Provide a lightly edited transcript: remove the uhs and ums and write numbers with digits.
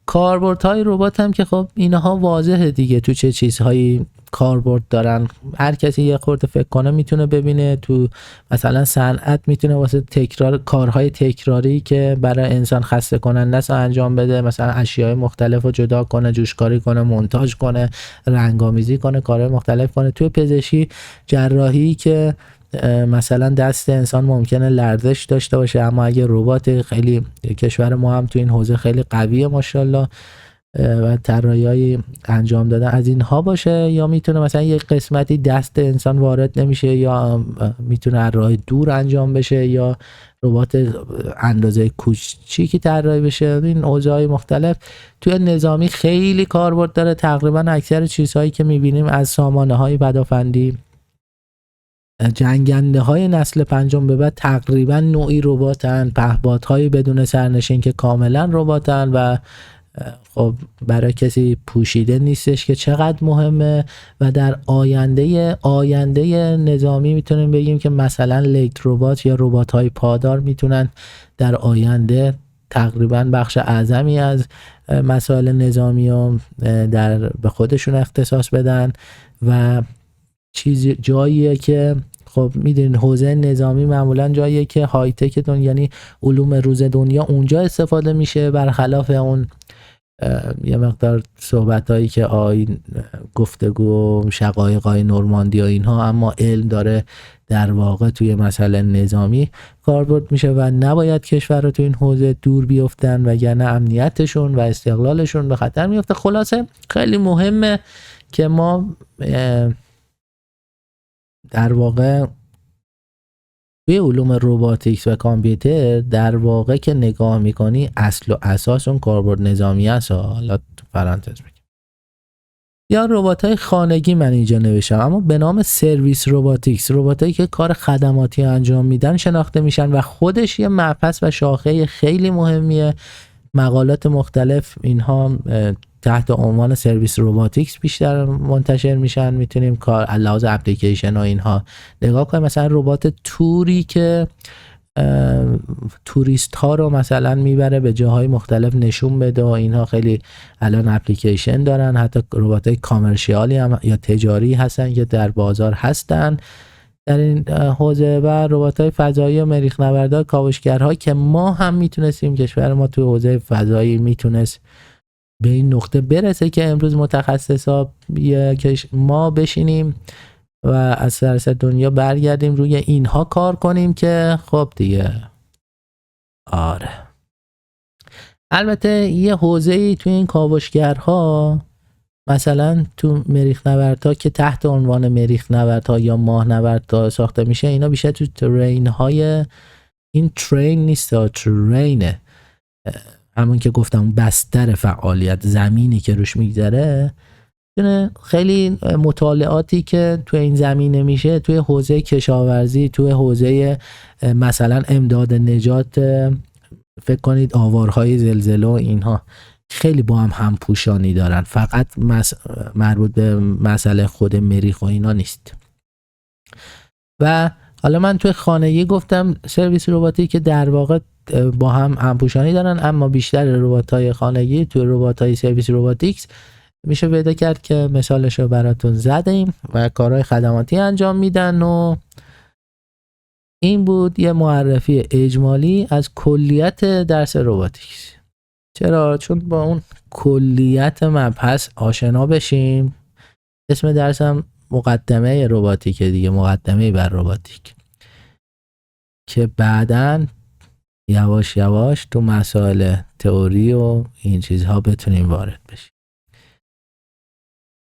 کاربردهای ربات هم که خب اینها واضحه دیگه، تو چه چیزهایی کاربرد دارن. هر کسی یه خورده فکر کنه میتونه ببینه. تو مثلا صنعت میتونه واسه تکرار کارهای تکراری که برای انسان خسته کننده است انجام بده، مثلا اشیاء مختلف رو جدا کنه، جوشکاری کنه، مونتاژ کنه، رنگامیزی کنه، کارهای مختلف کنه. توی پزشکی جراحی که مثلا دست انسان ممکنه لرزش داشته باشه، اما اگه ربات، خیلی کشور ما هم تو این حوزه خیلی قویه ماشاءالله و طراحی‌های انجام دادن از اینها باشه، یا میتونه مثلا یک قسمتی دست انسان وارد نمیشه، یا میتونه از راه دور انجام بشه، یا ربات اندازه کوچیکی طراحی بشه. این اوضاعهای مختلف توی نظامی خیلی کاربرد داره. تقریبا اکثر چیزهایی که میبینیم از سامانه‌های پدافندی، جنگنده های نسل پنجم به بعد تقریبا نوعی رباتن، پهپادهای بدون سرنشین که کاملا رباتن و خب برای کسی پوشیده نیستش که چقدر مهمه. و در آینده نظامی میتونیم بگیم که مثلا لیت ربات یا ربات های پادار میتونن در آینده تقریبا بخش اعظمی از مسائل نظامی رو به خودشون اختصاص بدن و جاییه که خب میدونین حوزه نظامی معمولا جاییه که های تک یعنی علوم روز دنیا اونجا استفاده میشه، برخلاف اون یه مقدار صحبتایی که گفتگو شقایقای نورماندی و اینها، اما علم داره در واقع توی مسئله نظامی کاربرد میشه و نباید کشور رو تو این حوزه دور بیفتن وگرنه امنیتشون و استقلالشون به خطر میفته. خلاصه خیلی مهمه که ما در واقع توی علوم روباتیکس و کامپیوتر در واقع که نگاه میکنی اصل و اساس اون کاربرد نظامی هست. حالا تو پرانتز بگم یا ربات‌های خانگی من اینجا نوشتم، اما به نام سرویس روباتیکس، رباتایی که کار خدماتی انجام میدن شناخته میشن و خودش یه مبحث و شاخه خیلی مهمیه. مقالات مختلف اینها تحت عنوان سرویس روباتیکس بیشتر منتشر میشن. میتونیم کار علاوه اپلیکیشن و اینها نگاه کنیم. مثلا ربات توری که توریست ها رو مثلا میبره به جاهای مختلف نشون بده و اینها خیلی الان اپلیکیشن دارن. حتی ربات های کامرشیالی هم یا تجاری هستن که در بازار هستن در این حوزه. و ربات های فضایی و مریخ نوردها، کاوشگرها که ما هم میتونستیم، کشور ما توی حوزه فضایی میتونست به این نقطه برسه که امروز متخصصا ما بشینیم و از سراسر دنیا برگردیم روی اینها کار کنیم که خب دیگه آره. البته یه حوزه‌ای توی این کاوشگرها، مثلا تو مریخ نوردها که تحت عنوان مریخ نوردها یا ماه نوردها ساخته میشه، اینا بیشتر تو ترین های، این ترین نیست، ترینه، همون که گفتم بستر فعالیت، زمینی که روش میگذره. خیلی مطالعاتی که توی این زمینه میشه توی حوزه کشاورزی، توی حوزه مثلا امداد نجات، فکر کنید آوارهای زلزله و اینها خیلی با هم همپوشانی دارن، فقط مربوط به مسئله خود مریخ و اینا نیست. و حالا من توی خانگی گفتم سرویس رباتی که در واقع با هم همپوشانی دارن، اما بیشتر ربات‌های خانگی توی ربات‌های سرویس روباتیکس میشه پیدا کرد که مثالش رو براتون زدیم و کارهای خدماتی انجام میدن. و این بود یه معرفی اجمالی از کلیت درس روباتیکس. چرا؟ چون با اون کلیت مبحث آشنا بشیم. اسم درسم مقدمه روباتیک دیگه، مقدمه بر روباتیک، که بعداً یواش یواش تو مسائل تئوری و این چیزها بتونیم وارد بشیم.